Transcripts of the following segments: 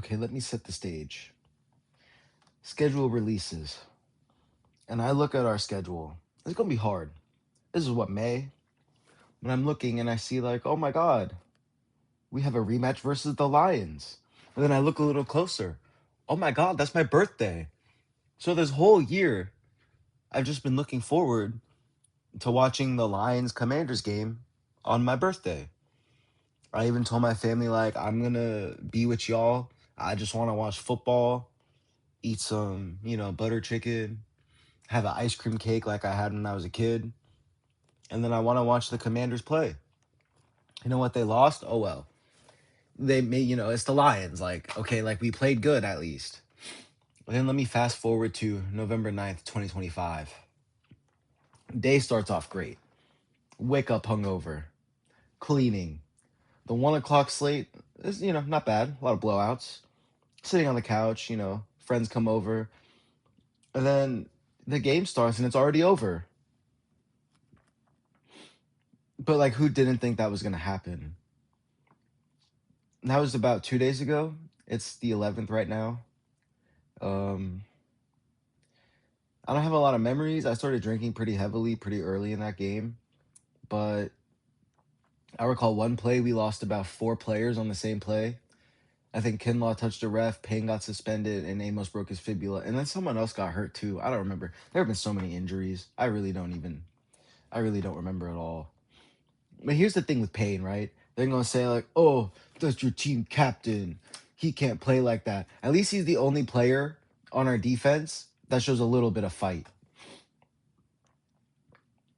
Okay, let me set the stage. Schedule releases. And I look at our schedule. It's going to be hard. This is what, May? When I'm looking and I see, like, oh my God, we have a rematch versus the Lions. And then I look a little closer. Oh my God, that's my birthday. So this whole year, I've just been looking forward to watching the Lions Commanders game on my birthday. I even told my family, like, I'm going to be with y'all. I just want to watch football, eat some, butter chicken, have an ice cream cake like I had when I was a kid. And then I want to watch the Commanders play. You know what? They lost. Oh, well. They made, it's the Lions. Like, okay, like we played good at least. But then let me fast forward to November 9th, 2025. Day starts off great. Wake up hungover. Cleaning. The 1 o'clock slate is, not bad. A lot of blowouts. Sitting on the couch, friends come over. And then the game starts and it's already over. But, like, who didn't think that was going to happen? That was about 2 days ago. It's the 11th right now. Um, I don't have a lot of memories. I started drinking pretty heavily pretty early in that game. But I recall one play, we lost about 4 players on the same play. I think Kinlaw touched a ref, Payne got suspended, and Amos broke his fibula. And then someone else got hurt too. I don't remember. There have been so many injuries. I really don't remember at all. But here's the thing with Payne, right? They're going to say, like, oh, that's your team captain. He can't play like that. At least he's the only player on our defense that shows a little bit of fight.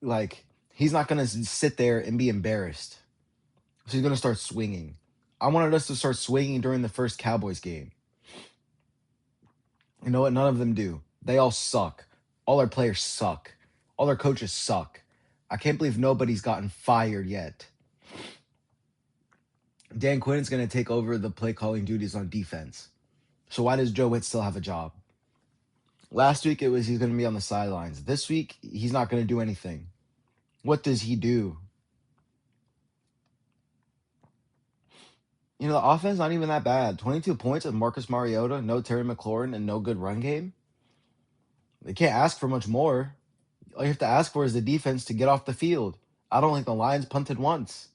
Like, he's not going to sit there and be embarrassed. So he's going to start swinging. I wanted us to start swinging during the first Cowboys game. You know what? None of them do. They all suck. All our players suck. All our coaches suck. I can't believe nobody's gotten fired yet. Dan Quinn's going to take over the play calling duties on defense. So why does Joe Witt still have a job? Last week it was he's going to be on the sidelines. This week he's not going to do anything. What does he do? The offense not even that bad. 22 points with Marcus Mariota, no Terry McLaurin, and no good run game. They can't ask for much more. All you have to ask for is the defense to get off the field. I don't think the Lions punted once.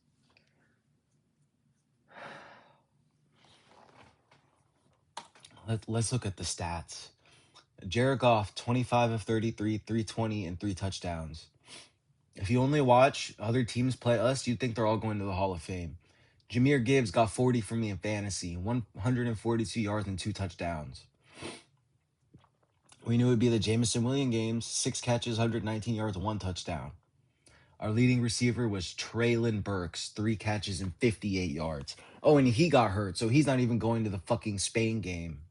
Let's look at the stats. Jared Goff, 25 of 33, 320, and 3 touchdowns. If you only watch other teams play us, you'd think they're all going to the Hall of Fame. Jahmyr Gibbs got 40 for me in fantasy, 142 yards and 2 touchdowns. We knew it would be the Jameson Williams games, 6 catches, 119 yards, 1 touchdown. Our leading receiver was Treylon Burks, 3 catches and 58 yards. Oh, and he got hurt, so he's not even going to the fucking Spain game.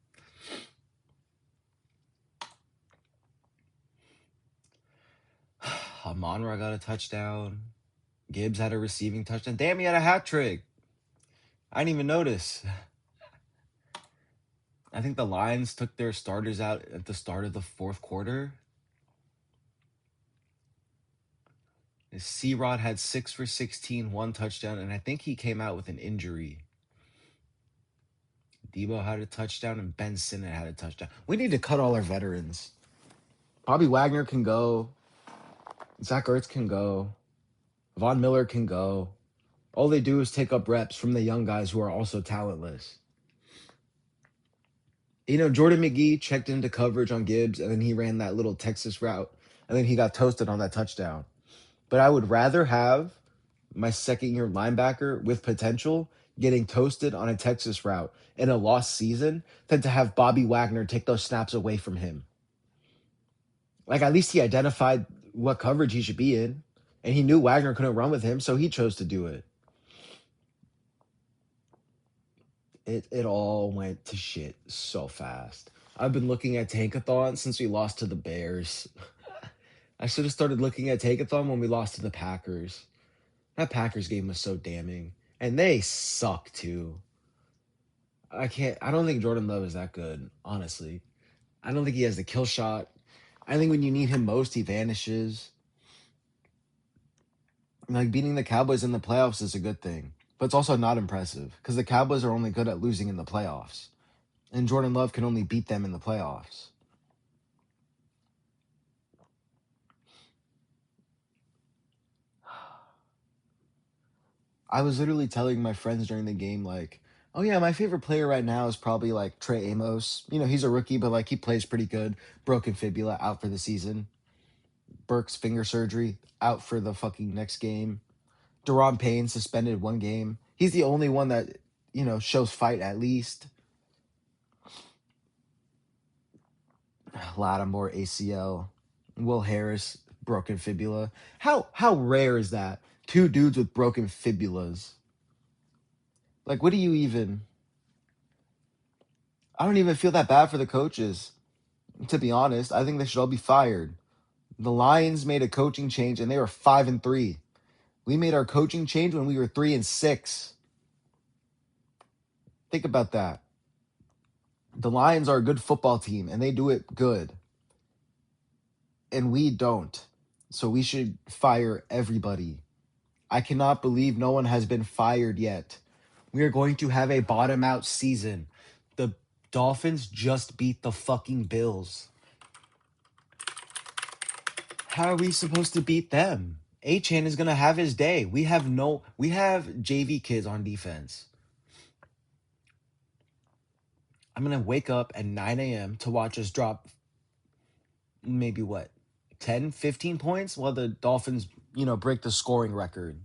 Amon-Ra got a touchdown. Gibbs had a receiving touchdown. Damn, he had a hat trick. I didn't even notice. I think the Lions took their starters out at the start of the fourth quarter. C-Rod had 6 for 16, 1 touchdown, and I think he came out with an injury. Debo had a touchdown, and Ben Sinnott had a touchdown. We need to cut all our veterans. Bobby Wagner can go. Zach Ertz can go. Von Miller can go. All they do is take up reps from the young guys who are also talentless. Jordan McGee checked into coverage on Gibbs, and then he ran that little Texas route, and then he got toasted on that touchdown. But I would rather have my second-year linebacker with potential getting toasted on a Texas route in a lost season than to have Bobby Wagner take those snaps away from him. Like, at least he identified what coverage he should be in, and he knew Wagner couldn't run with him, so he chose to do it. It all went to shit so fast. I've been looking at Tankathon since we lost to the Bears. I should have started looking at Tankathon when we lost to the Packers. That Packers game was so damning. And they suck too. I don't think Jordan Love is that good, honestly. I don't think he has the kill shot. I think when you need him most, he vanishes. Like, beating the Cowboys in the playoffs is a good thing. But it's also not impressive because the Cowboys are only good at losing in the playoffs. And Jordan Love can only beat them in the playoffs. I was literally telling my friends during the game, like, oh yeah, my favorite player right now is probably like Trey Amos. He's a rookie, but like he plays pretty good. Broken fibula, out for the season. Burks finger surgery, out for the fucking next game. Deron Payne suspended 1 game. He's the only one that, shows fight at least. Lattimore ACL. Will Harris broken fibula. How rare is that? 2 dudes with broken fibulas. Like, what do you even? I don't even feel that bad for the coaches. To be honest, I think they should all be fired. The Lions made a coaching change and they were 5-3. We made our coaching change when we were 3-6. Think about that. The Lions are a good football team and they do it good. And we don't. So we should fire everybody. I cannot believe no one has been fired yet. We are going to have a bottom out season. The Dolphins just beat the fucking Bills. How are we supposed to beat them? Achane is going to have his day. We have JV kids on defense. I'm going to wake up at 9 a.m. to watch us drop maybe 10, 15 points while the Dolphins, break the scoring record.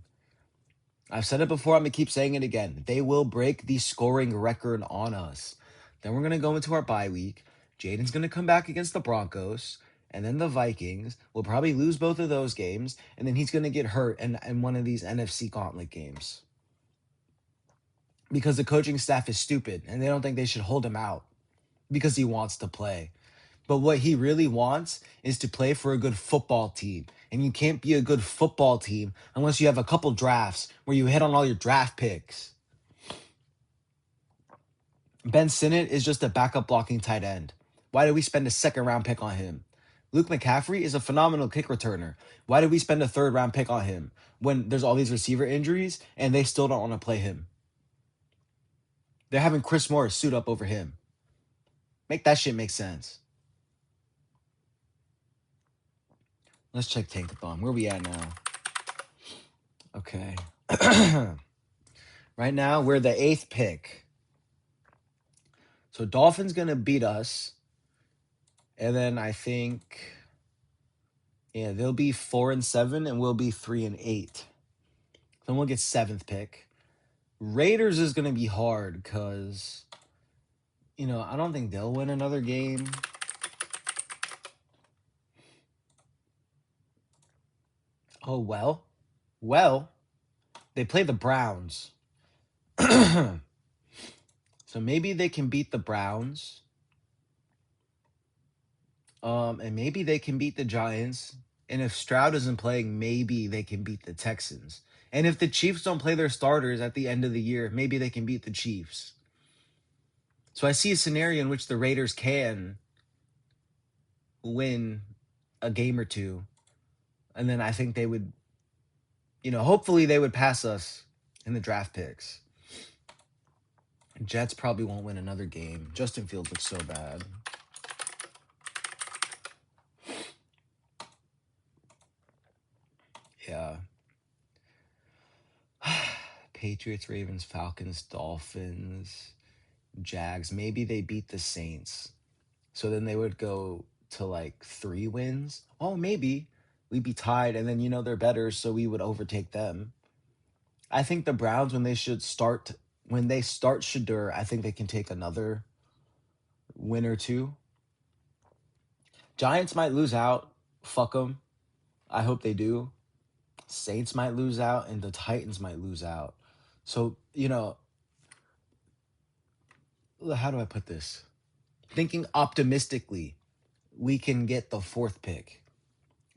I've said it before, I'm going to keep saying it again. They will break the scoring record on us. Then we're going to go into our bye week. Jaden's going to come back against the Broncos and then the Vikings. We'll probably lose both of those games, and then he's going to get hurt in one of these NFC gauntlet games. Because the coaching staff is stupid, and they don't think they should hold him out because he wants to play. But what he really wants is to play for a good football team. And you can't be a good football team unless you have a couple drafts where you hit on all your draft picks. Ben Sinnott is just a backup blocking tight end. Why did we spend a 2nd-round pick on him? Luke McCaffrey is a phenomenal kick returner. Why did we spend a 3rd-round pick on him when there's all these receiver injuries and they still don't want to play him? They're having Chris Morris suit up over him. Make that shit make sense. Let's check Tankathon. Where we at now? Okay. Right now, we're the 8th pick. So Dolphins going to beat us. And then I think, they'll be 4-7 and we'll be 3-8. Then we'll get 7th pick. Raiders is going to be hard because, I don't think they'll win another game. Oh, well, they play the Browns. So maybe they can beat the Browns. And maybe they can beat the Giants. And if Stroud isn't playing, maybe they can beat the Texans. And if the Chiefs don't play their starters at the end of the year, maybe they can beat the Chiefs. So I see a scenario in which the Raiders can win a game or two. And then I think they would, hopefully they would pass us in the draft picks. Jets probably won't win another game. Justin Fields looks so bad. Yeah. Patriots, Ravens, Falcons, Dolphins, Jags. Maybe they beat the Saints. So then they would go to 3 wins. Oh, maybe. We'd be tied, and then, they're better, so we would overtake them. I think the Browns, when they start Shadur, I think they can take another win or 2. Giants might lose out. Fuck them. I hope they do. Saints might lose out, and the Titans might lose out. So, how do I put this? Thinking optimistically, we can get the 4th pick.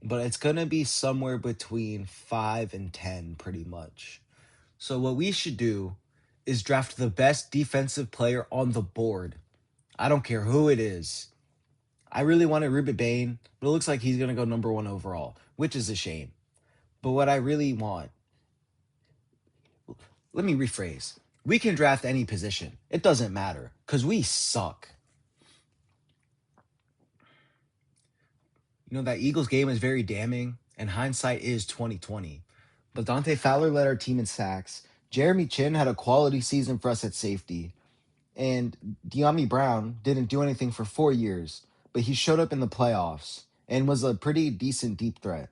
But it's going to be somewhere between 5 and 10, pretty much. So what we should do is draft the best defensive player on the board. I don't care who it is. I really wanted Ruben Bain, but it looks like he's going to go number 1 overall, which is a shame. But what I really want... Let me rephrase. We can draft any position. It doesn't matter because we suck. You know, that Eagles game is very damning, and hindsight is 2020. But Dante Fowler led our team in sacks. Jeremy Chin had a quality season for us at safety. And De'Ami Brown didn't do anything for 4 years, but he showed up in the playoffs and was a pretty decent deep threat.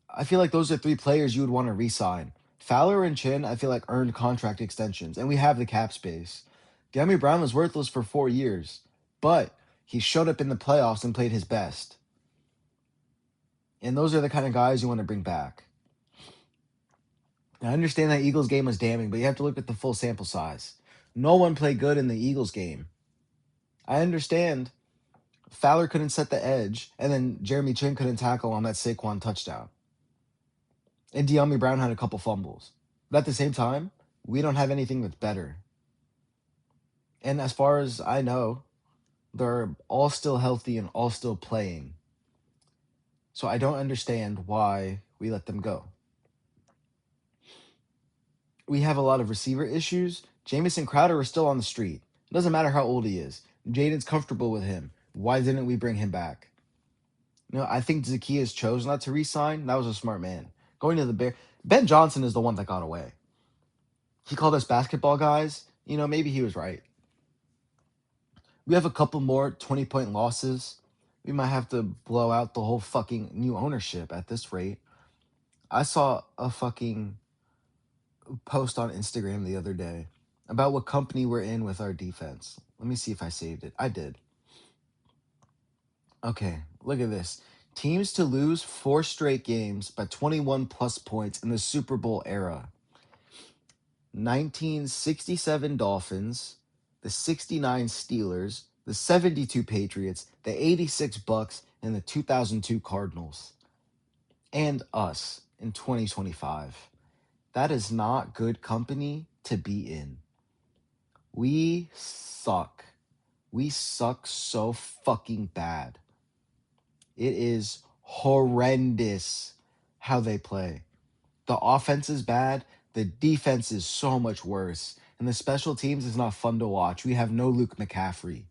I feel like those are three players you would want to re-sign. Fowler and Chin, I feel like earned contract extensions, and we have the cap space. De'Ami Brown was worthless for 4 years, but he showed up in the playoffs and played his best. And those are the kind of guys you want to bring back. I understand that Eagles game was damning, but you have to look at the full sample size. No one played good in the Eagles game. I understand Fowler couldn't set the edge, and then Jeremy Chin couldn't tackle on that Saquon touchdown. And De'Ami Brown had a couple fumbles. But at the same time, we don't have anything that's better. And as far as I know, they're all still healthy and all still playing. So I don't understand why we let them go. We have a lot of receiver issues. Jamison Crowder is still on the street. It doesn't matter how old he is. Jaden's comfortable with him. Why didn't we bring him back? I think Zacchaeus chose not to re-sign. That was a smart man. Going to the Bears. Ben Johnson is the one that got away. He called us basketball guys. Maybe he was right. We have a couple more 20-point losses. We might have to blow out the whole fucking new ownership at this rate. I saw a fucking post on Instagram the other day about what company we're in with our defense. Let me see if I saved it. I did. Okay, look at this. Teams to lose 4 straight games by 21 plus points in the Super Bowl era. 1967 Dolphins, the 69 Steelers, the 72 Patriots, the 86 Bucks, and the 2002 Cardinals. And us in 2025. That is not good company to be in. We suck. We suck so fucking bad. It is horrendous how they play. The offense is bad. The defense is so much worse. And the special teams is not fun to watch. We have no Luke McCaffrey.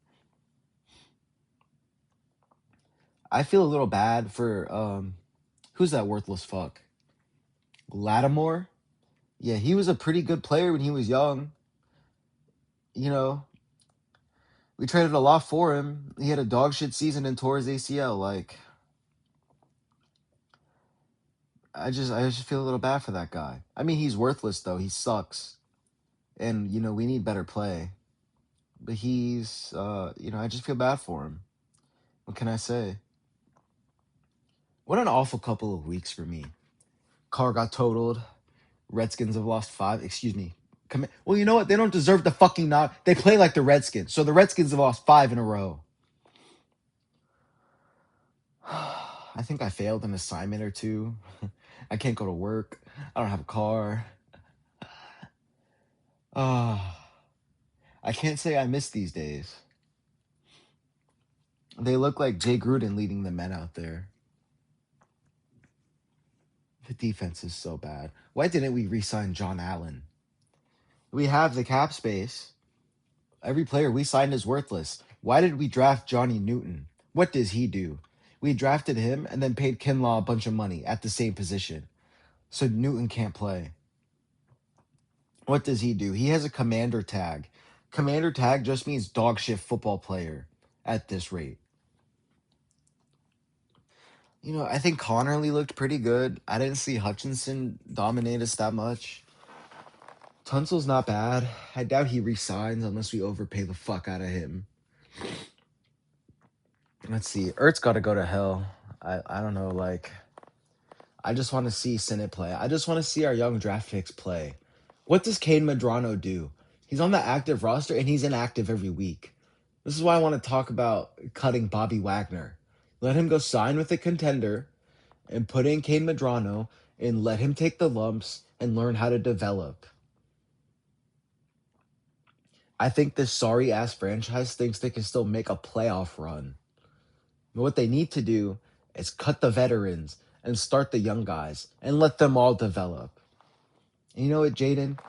I feel a little bad for, who's that worthless fuck? Lattimore? Yeah, he was a pretty good player when he was young. We traded a lot for him. He had a dog shit season and tore his ACL. I just feel a little bad for that guy. I mean, he's worthless though. He sucks. And, we need better play. But he's, I just feel bad for him. What can I say? What an awful couple of weeks for me. Car got totaled. Redskins have lost 5. Excuse me. Well, you know what? They don't deserve the fucking nod. They play like the Redskins. So the Redskins have lost 5 in a row. I think I failed an assignment or two. I can't go to work. I don't have a car. I can't say I miss these days. They look like Jay Gruden leading the men out there. The defense is so bad. Why didn't we re-sign John Allen? We have the cap space. Every player we signed is worthless. Why did we draft Johnny Newton? What does he do? We drafted him and then paid Kinlaw a bunch of money at the same position. So Newton can't play. What does he do? He has a commander tag. Commander tag just means dog shit football player at this rate. I think Connerly looked pretty good. I didn't see Hutchinson dominate us that much. Tunsil's not bad. I doubt he resigns unless we overpay the fuck out of him. Let's see. Ertz got to go to hell. I don't know. I just want to see Sinnott play. I just want to see our young draft picks play. What does Kane Medrano do? He's on the active roster and he's inactive every week. This is why I want to talk about cutting Bobby Wagner. Let him go sign with a contender and put in Kane Medrano and let him take the lumps and learn how to develop. I think this sorry-ass franchise thinks they can still make a playoff run. But what they need to do is cut the veterans and start the young guys and let them all develop. And you know what, Jaden?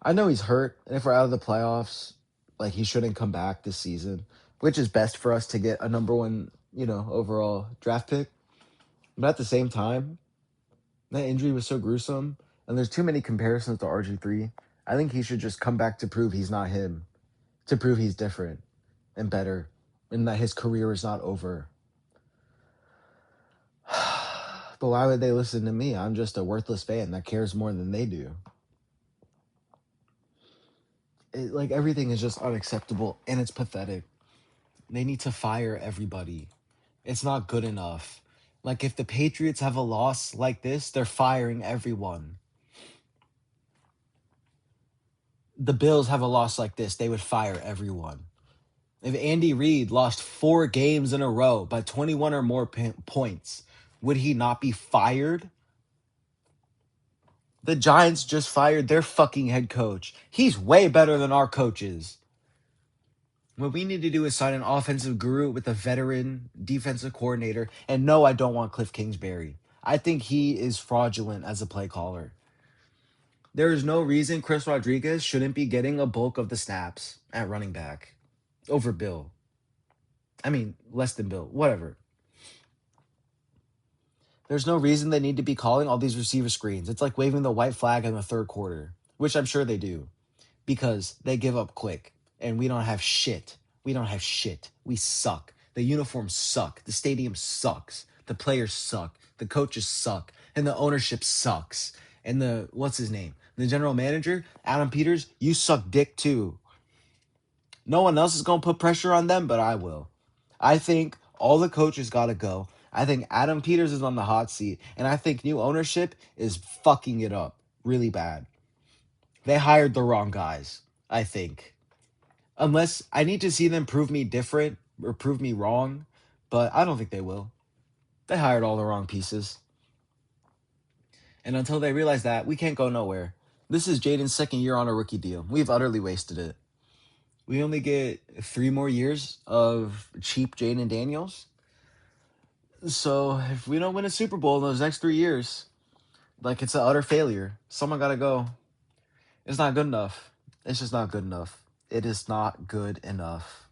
I know he's hurt, and if we're out of the playoffs, like he shouldn't come back this season, which is best for us to get a number one, overall draft pick. But at the same time, that injury was so gruesome, and there's too many comparisons to RG3. I think he should just come back to prove he's not him, to prove he's different and better, and that his career is not over. But why would they listen to me? I'm just a worthless fan that cares more than they do. Like everything is just unacceptable and it's pathetic. They need to fire everybody. It's not good enough. Like if the Patriots have a loss like this, they're firing everyone. The Bills have a loss like this, they would fire everyone. If Andy Reid lost 4 games in a row by 21 or more points, would he not be fired? The Giants just fired their fucking head coach. He's way better than our coaches. What we need to do is sign an offensive guru with a veteran defensive coordinator. And no, I don't want Cliff Kingsbury. I think he is fraudulent as a play caller. There is no reason Chris Rodriguez shouldn't be getting a bulk of the snaps at running back over Bill. I mean, less than Bill, whatever. There's no reason they need to be calling all these receiver screens. It's like waving the white flag in the third quarter, which I'm sure they do, because they give up quick, and we don't have shit. We don't have shit. We suck. The uniforms suck. The stadium sucks. The players suck. The coaches suck. And the ownership sucks. And what's his name? The general manager, Adam Peters, you suck dick too. No one else is going to put pressure on them, but I will. I think all the coaches got to go. I think Adam Peters is on the hot seat, and I think new ownership is fucking it up really bad. They hired the wrong guys, I think. Unless I need to see them prove me different or prove me wrong, but I don't think they will. They hired all the wrong pieces. And until they realize that, we can't go nowhere. This is Jaden's second year on a rookie deal. We've utterly wasted it. We only get 3 more years of cheap Jaden Daniels. So if we don't win a Super Bowl in those next 3 years, like it's an utter failure. Someone got to go. It's not good enough. It's just not good enough. It is not good enough.